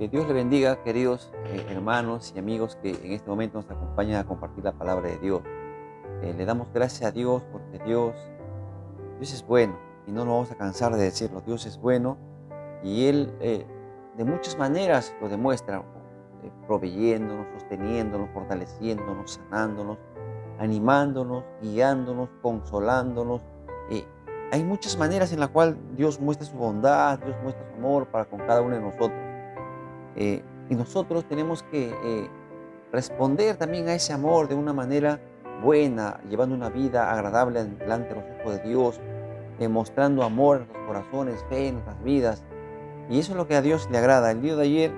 Que Dios le bendiga, queridos hermanos y amigos que en este momento nos acompañan a compartir la palabra de Dios. Le damos gracias a Dios porque Dios es bueno y no nos vamos a cansar de decirlo. Dios es bueno y Él de muchas maneras lo demuestra, proveyéndonos, sosteniéndonos, fortaleciéndonos, sanándonos, animándonos, guiándonos, consolándonos. Eh, Hay muchas maneras en las cuales Dios muestra su bondad, Dios muestra su amor para con cada uno de nosotros. Y nosotros tenemos que responder también a ese amor de una manera buena, llevando una vida agradable delante de los ojos de Dios, mostrando amor en nuestros corazones, fe en nuestras vidas. Y eso es lo que a Dios le agrada. El día de ayer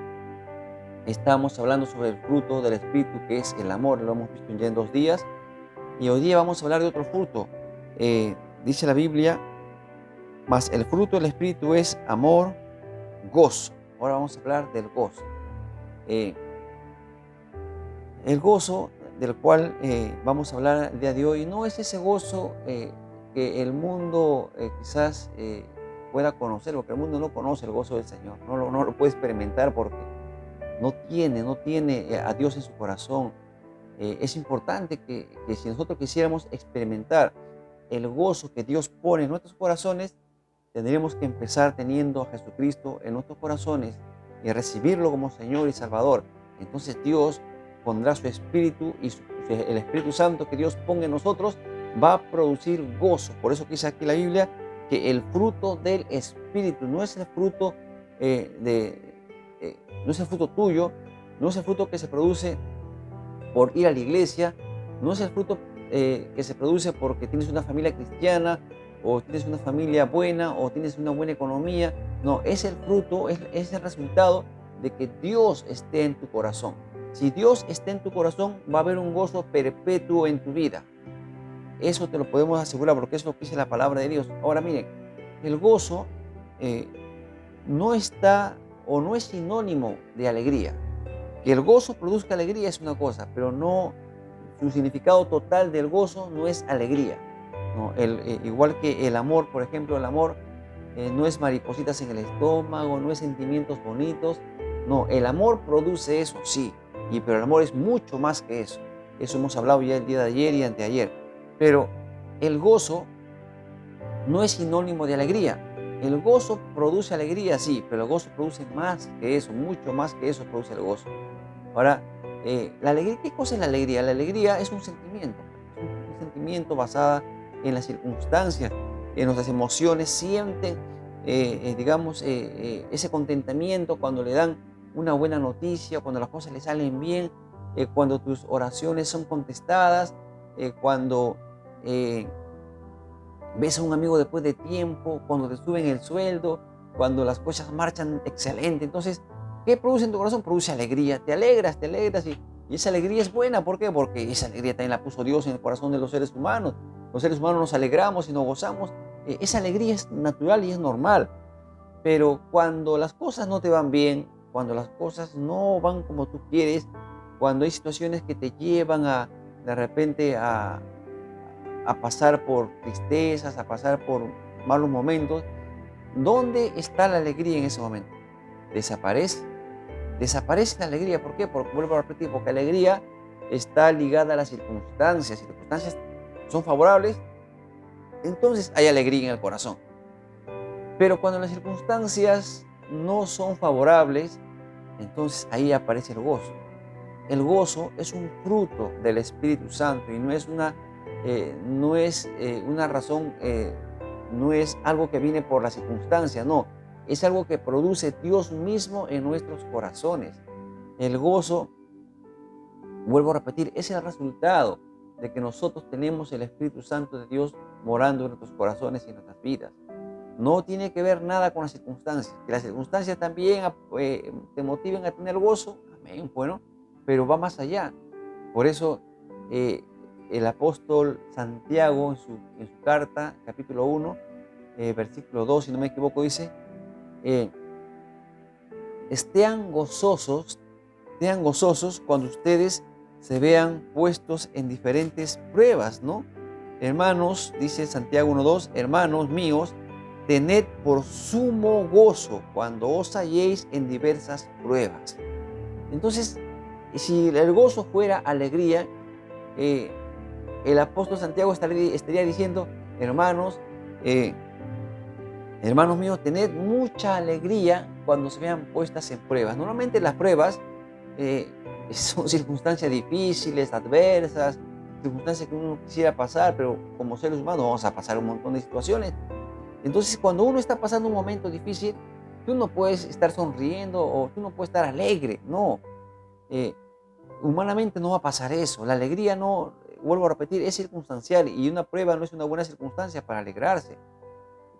estábamos hablando sobre el fruto del Espíritu, que es el amor. Lo hemos visto ya en 2 días. Y hoy día vamos a hablar de otro fruto. Dice la Biblia, mas el fruto del Espíritu es amor, gozo. Ahora vamos a hablar del gozo. Eh, El gozo del cual vamos a hablar el día de hoy no es ese gozo que el mundo quizás pueda conocer, porque el mundo no conoce el gozo del Señor, no lo puede experimentar porque no tiene a Dios en su corazón. Es importante que si nosotros quisiéramos experimentar el gozo que Dios pone en nuestros corazones, tendríamos que empezar teniendo a Jesucristo en nuestros corazones y recibirlo como Señor y Salvador. Entonces Dios pondrá su Espíritu y el Espíritu Santo que Dios ponga en nosotros va a producir gozo. Por eso dice aquí la Biblia que el fruto del Espíritu no es el fruto no es el fruto tuyo, no es el fruto que se produce por ir a la iglesia, no es el fruto que se produce porque tienes una familia cristiana o tienes una familia buena o tienes una buena economía. No, es el fruto, es el resultado de que Dios esté en tu corazón. Si Dios está en tu corazón, va a haber un gozo perpetuo en tu vida. Eso te lo podemos asegurar porque es lo que dice la palabra de Dios. Ahora miren, el gozo eh, no está o no es sinónimo de alegría. Que el gozo produzca alegría es una cosa, pero no, su significado total del gozo no es alegría. ¿No? Igual que el amor, por ejemplo, el amor no es maripositas en el estómago, no es sentimientos bonitos. No, el amor produce eso, sí, pero el amor es mucho más que eso. Eso hemos hablado ya el día de ayer y anteayer. Pero el gozo no es sinónimo de alegría. El gozo produce alegría, sí, pero el gozo produce más que eso, mucho más que eso produce el gozo. Ahora, la alegría, ¿qué cosa es la alegría? La alegría es un sentimiento, un sentimiento basado en las circunstancias, en nuestras emociones, sienten, ese contentamiento cuando le dan una buena noticia, cuando las cosas le salen bien, cuando tus oraciones son contestadas, cuando ves a un amigo después de tiempo, cuando te suben el sueldo, cuando las cosas marchan excelente. Entonces, ¿qué produce en tu corazón? Produce alegría. Te alegras y esa alegría es buena. ¿Por qué? Porque esa alegría también la puso Dios en el corazón de los seres humanos. Los seres humanos nos alegramos y nos gozamos. Esa alegría es natural y es normal. Pero cuando las cosas no te van bien, cuando las cosas no van como tú quieres, cuando hay situaciones que te llevan de repente a pasar por tristezas, a pasar por malos momentos, ¿dónde está la alegría en ese momento? Desaparece. Desaparece la alegría. ¿Por qué? Porque, vuelvo a repetir, porque la alegría está ligada a las circunstancias. Si las circunstancias son favorables, entonces hay alegría en el corazón. Pero cuando las circunstancias no son favorables, entonces ahí aparece el gozo. El gozo es un fruto del Espíritu Santo y no es una razón, no es algo que viene por la circunstancia, no. Es algo que produce Dios mismo en nuestros corazones. El gozo, vuelvo a repetir, es el resultado de que nosotros tenemos el Espíritu Santo de Dios morando en nuestros corazones y en nuestras vidas. No tiene que ver nada con las circunstancias. Que las circunstancias también te motiven a tener gozo, amén, bueno, pero va más allá. Por eso el apóstol Santiago en su carta, capítulo 1, versículo 2, si no me equivoco, dice, eh, estén gozosos cuando ustedes se vean puestos en diferentes pruebas, ¿no? Hermanos, dice Santiago 1:2, hermanos míos, tened por sumo gozo cuando os halléis en diversas pruebas. Entonces, si el gozo fuera alegría, eh, el apóstol Santiago estaría diciendo, hermanos, eh, hermanos míos, tened mucha alegría cuando se vean puestas en pruebas. Normalmente las pruebas eh, son circunstancias difíciles, adversas, circunstancias que uno quisiera pasar, pero como seres humanos vamos a pasar un montón de situaciones. Entonces, cuando uno está pasando un momento difícil, tú no puedes estar sonriendo o tú no puedes estar alegre, no. Eh, Humanamente no va a pasar eso. La alegría no, vuelvo a repetir, es circunstancial y una prueba no es una buena circunstancia para alegrarse.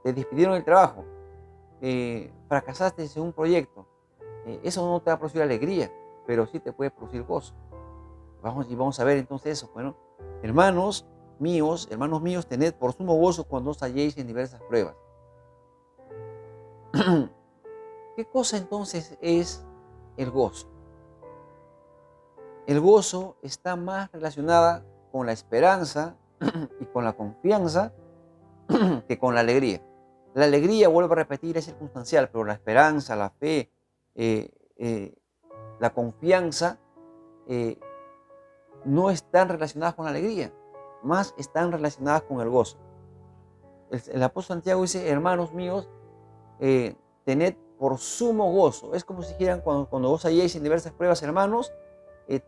Te despidieron del trabajo, fracasaste en un proyecto, eso no te va a producir alegría, pero sí te puede producir gozo. Vamos a ver entonces eso. Bueno, hermanos míos, tened por sumo gozo cuando os halléis en diversas pruebas. ¿Qué cosa entonces es el gozo? El gozo está más relacionada con la esperanza y con la confianza que con la alegría. La alegría, vuelvo a repetir, es circunstancial, pero la esperanza, la fe, eh, eh, la confianza eh, no están relacionadas con la alegría, más están relacionadas con el gozo. El apóstol Santiago dice, hermanos míos, tened por sumo gozo. Es como si dijeran cuando vos halléis en diversas pruebas, hermanos,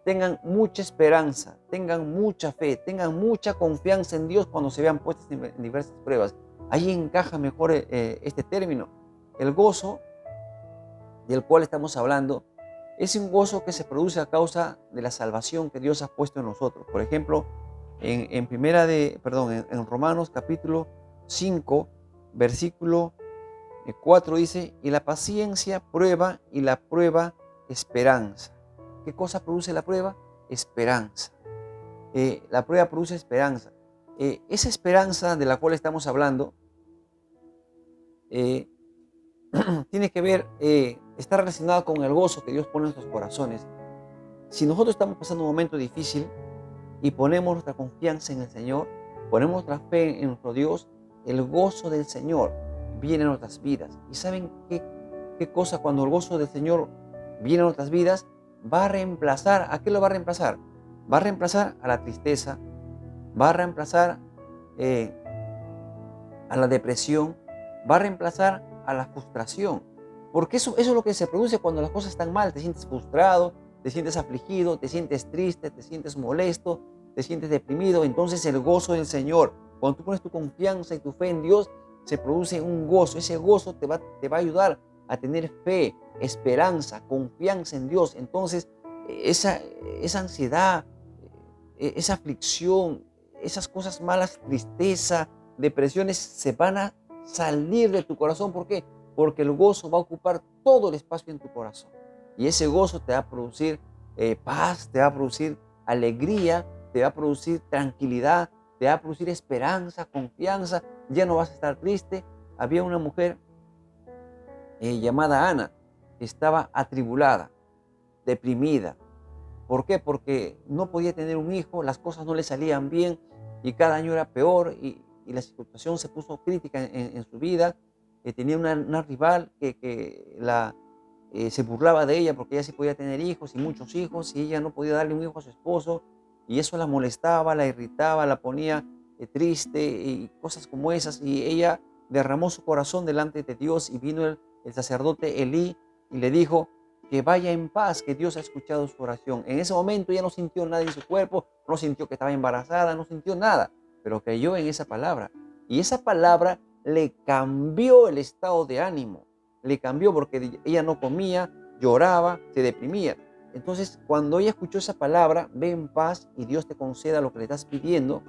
tengan mucha esperanza, tengan mucha fe, tengan mucha confianza en Dios cuando se vean puestas en diversas pruebas. Ahí encaja mejor este término. El gozo del cual estamos hablando es un gozo que se produce a causa de la salvación que Dios ha puesto en nosotros. Por ejemplo, en Romanos capítulo 5, versículo 4 dice, y la paciencia prueba y la prueba esperanza. ¿Qué cosa produce la prueba? Esperanza. La prueba produce esperanza. Esa esperanza de la cual estamos hablando eh, tiene que ver, está relacionada con el gozo que Dios pone en nuestros corazones. Si nosotros estamos pasando un momento difícil y ponemos nuestra confianza en el Señor, ponemos nuestra fe en nuestro Dios, el gozo del Señor viene a nuestras vidas. ¿Y saben qué cosa cuando el gozo del Señor viene a nuestras vidas? Va a reemplazar, ¿a qué lo va a reemplazar? Va a reemplazar a la tristeza, va a reemplazar a la depresión, va a reemplazar a la frustración. Porque eso es lo que se produce cuando las cosas están mal. Te sientes frustrado, te sientes afligido, te sientes triste, te sientes molesto, te sientes deprimido. Entonces el gozo del Señor, cuando tú pones tu confianza y tu fe en Dios, se produce un gozo. Ese gozo te va a ayudar a tener fe, esperanza, confianza en Dios. Entonces esa ansiedad, esa aflicción, esas cosas malas, tristeza, depresiones, se van a salir de tu corazón. ¿Por qué? Porque el gozo va a ocupar todo el espacio en tu corazón. Y ese gozo te va a producir paz, te va a producir alegría, te va a producir tranquilidad, te va a producir esperanza, confianza. Ya no vas a estar triste. Había una mujer llamada Ana que estaba atribulada, deprimida. ¿Por qué? Porque no podía tener un hijo, las cosas no le salían bien y cada año era peor y la situación se puso crítica en su vida. Tenía una rival que se burlaba de ella porque ella sí podía tener hijos y muchos hijos y ella no podía darle un hijo a su esposo y eso la molestaba, la irritaba, la ponía triste y cosas como esas, y ella derramó su corazón delante de Dios y vino el sacerdote Elí y le dijo que vaya en paz, que Dios ha escuchado su oración. En ese momento ella no sintió nada en su cuerpo, no sintió que estaba embarazada, no sintió nada, pero creyó en esa palabra. Y esa palabra le cambió el estado de ánimo, le cambió porque ella no comía, lloraba, se deprimía. Entonces, cuando ella escuchó esa palabra, ve en paz y Dios te conceda lo que le estás pidiendo,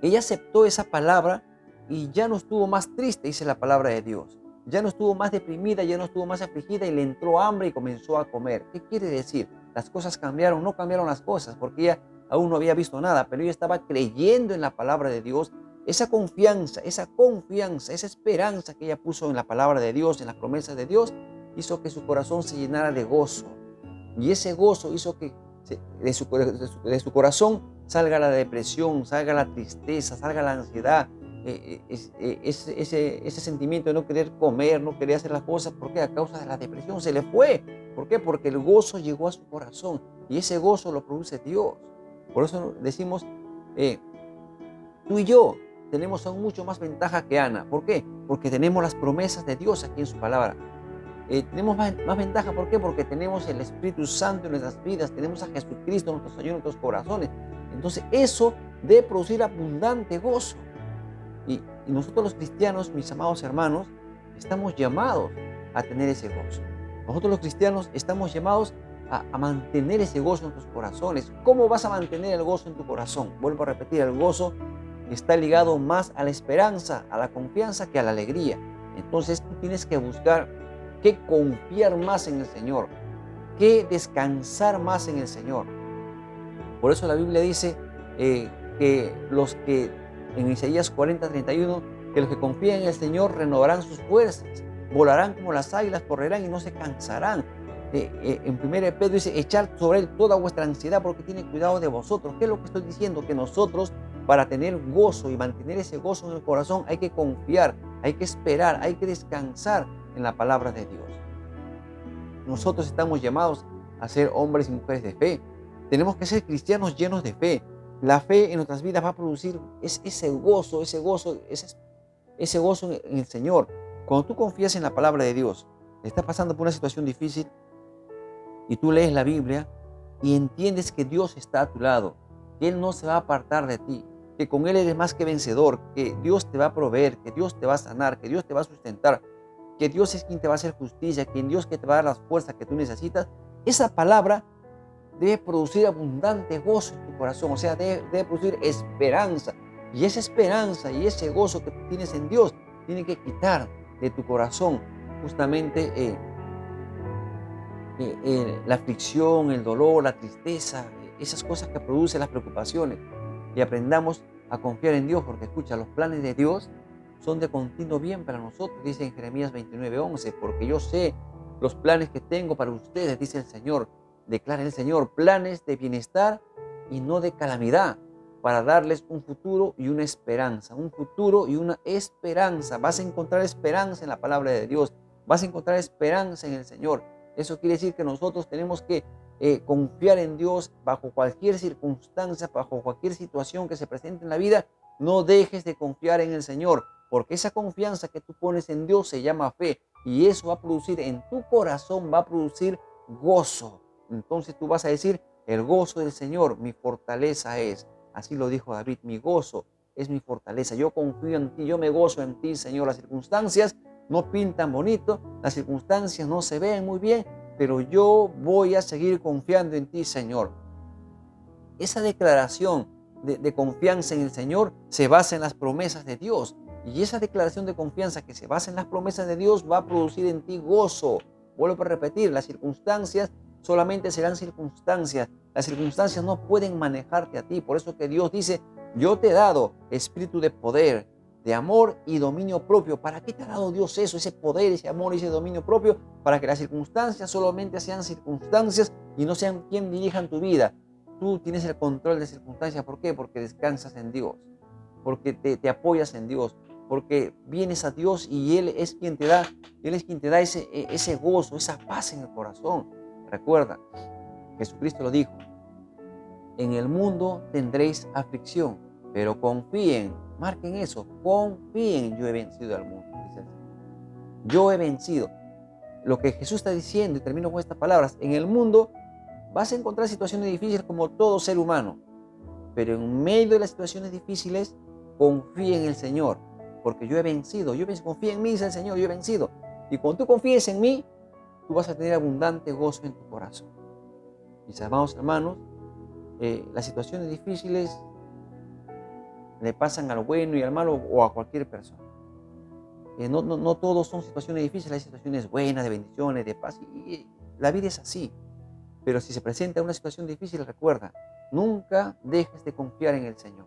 ella aceptó esa palabra y ya no estuvo más triste, dice la palabra de Dios. Ya no estuvo más deprimida, ya no estuvo más afligida y le entró hambre y comenzó a comer. ¿Qué quiere decir? Las cosas cambiaron, no cambiaron las cosas porque ella aún no había visto nada, pero ella estaba creyendo en la palabra de Dios. Esa confianza, esa esperanza que ella puso en la palabra de Dios, en las promesas de Dios, hizo que su corazón se llenara de gozo. Y ese gozo hizo que de su corazón salga la depresión, salga la tristeza, salga la ansiedad, ese sentimiento de no querer comer, no querer hacer las cosas. ¿Por qué? A causa de la depresión se le fue. ¿Por qué? Porque el gozo llegó a su corazón y ese gozo lo produce Dios. Por eso decimos, eh, tú y yo tenemos aún mucho más ventaja que Ana. ¿Por qué? Porque tenemos las promesas de Dios aquí en su palabra. Tenemos más ventaja, ¿por qué? Porque tenemos el Espíritu Santo en nuestras vidas, tenemos a Jesucristo en nuestros sueños, en nuestros corazones. Entonces eso debe producir abundante gozo. Y nosotros los cristianos, mis amados hermanos, estamos llamados a tener ese gozo. Nosotros los cristianos estamos llamados a mantener ese gozo en tus corazones. ¿Cómo vas a mantener el gozo en tu corazón? Vuelvo a repetir, el gozo está ligado más a la esperanza, a la confianza que a la alegría. Entonces tú tienes que buscar que confiar más en el Señor, que descansar más en el Señor. Por eso la Biblia dice que los que, en Isaías 40:31, que los que confían en el Señor renovarán sus fuerzas, volarán como las águilas, correrán y no se cansarán. En 1 Pedro dice, echar sobre él toda vuestra ansiedad porque tiene cuidado de vosotros. ¿Qué es lo que estoy diciendo? Que nosotros, para tener gozo y mantener ese gozo en el corazón, hay que confiar, hay que esperar, hay que descansar en la palabra de Dios. Nosotros estamos llamados a ser hombres y mujeres de fe. Tenemos que ser cristianos llenos de fe. La fe en nuestras vidas va a producir ese gozo en el Señor. Cuando tú confías en la palabra de Dios, estás pasando por una situación difícil y tú lees la Biblia y entiendes que Dios está a tu lado, que Él no se va a apartar de ti, que con Él eres más que vencedor, que Dios te va a proveer, que Dios te va a sanar, que Dios te va a sustentar, que Dios es quien te va a hacer justicia, que Dios que te va a dar las fuerzas que tú necesitas. Esa palabra debe producir abundante gozo en tu corazón, o sea, debe producir esperanza. Y esa esperanza y ese gozo que tú tienes en Dios tiene que quitar de tu corazón justamente la aflicción, el dolor, la tristeza, esas cosas que producen las preocupaciones. Y aprendamos a confiar en Dios, porque escucha, los planes de Dios son de continuo bien para nosotros, dice en Jeremías 29:11, porque yo sé los planes que tengo para ustedes, dice el Señor, declara el Señor, planes de bienestar y no de calamidad, para darles un futuro y una esperanza, un futuro y una esperanza. Vas a encontrar esperanza en la palabra de Dios, vas a encontrar esperanza en el Señor. Eso quiere decir que nosotros tenemos que confiar en Dios bajo cualquier circunstancia, bajo cualquier situación que se presente en la vida. No dejes de confiar en el Señor, porque esa confianza que tú pones en Dios se llama fe, y eso va a producir en tu corazón, va a producir gozo. Entonces tú vas a decir, el gozo del Señor mi fortaleza es. Así lo dijo David, mi gozo es mi fortaleza. Yo confío en ti, yo me gozo en ti, Señor. Las circunstancias no pintan bonito, las circunstancias no se ven muy bien, pero yo voy a seguir confiando en ti, Señor. Esa declaración de confianza en el Señor se basa en las promesas de Dios. Y esa declaración de confianza que se basa en las promesas de Dios va a producir en ti gozo. Vuelvo a repetir, las circunstancias solamente serán circunstancias. Las circunstancias no pueden manejarte a ti. Por eso que Dios dice, yo te he dado espíritu de poder, de amor y dominio propio. ¿Para qué te ha dado Dios eso? Ese poder, ese amor y ese dominio propio, para que las circunstancias solamente sean circunstancias y no sean quien dirijan tu vida. Tú tienes el control de las circunstancias. ¿Por qué? Porque descansas en Dios, porque te apoyas en Dios, porque vienes a Dios y Él es quien te da ese gozo, esa paz en el corazón. Recuerda, Jesucristo lo dijo, en el mundo tendréis aflicción, pero confíen, marquen eso, confíen, yo he vencido al mundo, dice el Señor. Yo he vencido. Lo que Jesús está diciendo, y termino con estas palabras, en el mundo vas a encontrar situaciones difíciles como todo ser humano, pero en medio de las situaciones difíciles, confía en el Señor, porque yo he vencido, confía en mí, dice el Señor, yo he vencido. Y cuando tú confíes en mí, tú vas a tener abundante gozo en tu corazón. Mis amados hermanos, las situaciones difíciles le pasan al bueno y al malo o a cualquier persona. No todos son situaciones difíciles, hay situaciones buenas, de bendiciones, de paz, y la vida es así. Pero si se presenta una situación difícil, recuerda, nunca dejes de confiar en el Señor.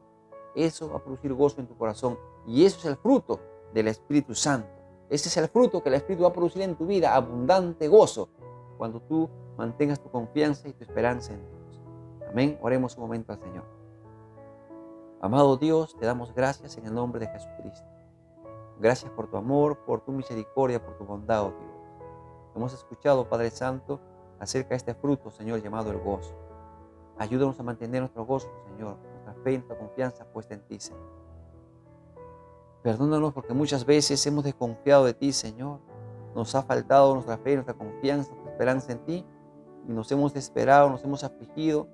Eso va a producir gozo en tu corazón, y eso es el fruto del Espíritu Santo. Ese es el fruto que el Espíritu va a producir en tu vida, abundante gozo, cuando tú mantengas tu confianza y tu esperanza en Dios. Amén. Oremos un momento al Señor. Amado Dios, te damos gracias en el nombre de Jesucristo. Gracias por tu amor, por tu misericordia, por tu bondad, oh Dios. Hemos escuchado, Padre Santo, acerca de este fruto, Señor, llamado el gozo. Ayúdanos a mantener nuestro gozo, Señor, nuestra fe y nuestra confianza puesta en ti, Señor. Perdónanos porque muchas veces hemos desconfiado de ti, Señor. Nos ha faltado nuestra fe, nuestra confianza, nuestra esperanza en ti. Y nos hemos desesperado, nos hemos afligido,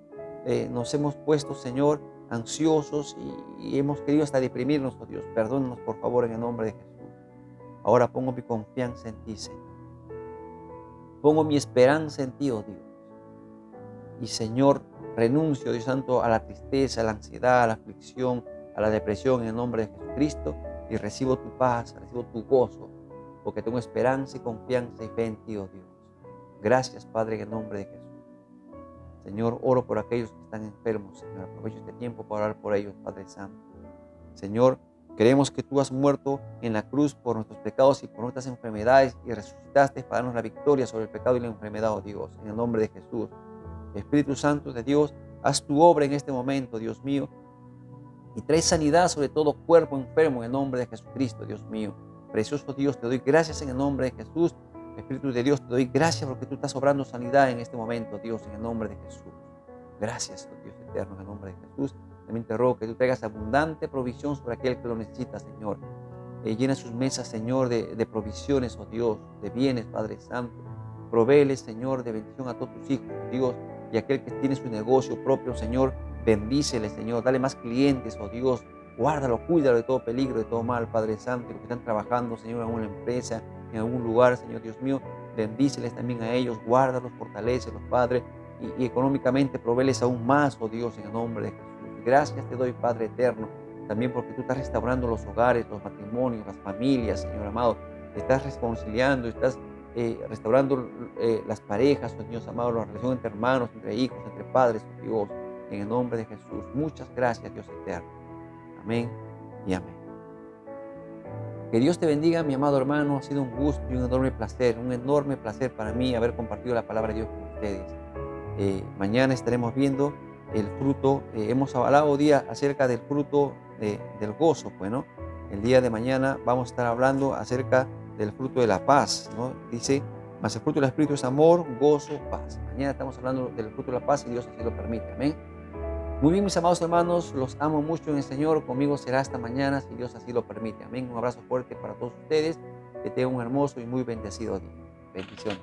nos hemos puesto, Señor, ansiosos y hemos querido hasta deprimirnos, oh Dios. Perdónanos, por favor, en el nombre de Jesús. Ahora pongo mi confianza en ti, Señor. Pongo mi esperanza en ti, oh Dios. Y, Señor, renuncio, Dios Santo, a la tristeza, a la ansiedad, a la aflicción, a la depresión en el nombre de Jesucristo y recibo tu paz, recibo tu gozo, porque tengo esperanza y confianza y fe en ti, oh Dios. Gracias, Padre, en el nombre de Jesús. Señor, oro por aquellos que están enfermos, Señor. Aprovecho este tiempo para orar por ellos, Padre Santo. Señor, creemos que tú has muerto en la cruz por nuestros pecados y por nuestras enfermedades y resucitaste para darnos la victoria sobre el pecado y la enfermedad, oh Dios, en el nombre de Jesús. Espíritu Santo de Dios, haz tu obra en este momento, Dios mío, y trae sanidad sobre todo cuerpo enfermo en el nombre de Jesucristo, Dios mío. Precioso Dios, te doy gracias en el nombre de Jesús. Espíritu de Dios, te doy gracias porque tú estás obrando sanidad en este momento, Dios, en el nombre de Jesús. Gracias, oh Dios eterno, en el nombre de Jesús. También te ruego que tú traigas abundante provisión sobre aquel que lo necesita, Señor. Llena sus mesas, Señor, de provisiones, oh Dios, de bienes, Padre Santo. Provéele, Señor, de bendición a todos tus hijos, oh Dios, y aquel que tiene su negocio propio, Señor, bendícele, Señor. Dale más clientes, oh Dios. Guárdalo, cuídalo de todo peligro, de todo mal, Padre Santo. Y los que están trabajando, Señor, en una empresa, en algún lugar, Señor Dios mío, bendíceles también a ellos, guárdalos, fortalécelos, Padre, y económicamente provéles aún más, oh Dios, en el nombre de Jesús. Gracias te doy, Padre eterno, también porque tú estás restaurando los hogares, los matrimonios, las familias, Señor amado. Estás reconciliando, estás restaurando las parejas, oh Dios amado, la relación entre hermanos, entre hijos, entre padres, oh Dios, en el nombre de Jesús. Muchas gracias, Dios eterno. Amén y amén. Que Dios te bendiga, mi amado hermano. Ha sido un gusto y un enorme placer para mí haber compartido la palabra de Dios con ustedes. Mañana estaremos viendo el fruto. Hemos hablado hoy día acerca del fruto del gozo, pues, ¿no? El día de mañana vamos a estar hablando acerca del fruto de la paz, ¿no? Dice, mas el fruto del Espíritu es amor, gozo, paz. Mañana estamos hablando del fruto de la paz, si Dios así lo permite. Amén. Muy bien, mis amados hermanos, los amo mucho en el Señor. Conmigo será hasta mañana, si Dios así lo permite. Amén. Un abrazo fuerte para todos ustedes. Que tengan un hermoso y muy bendecido día. Bendiciones.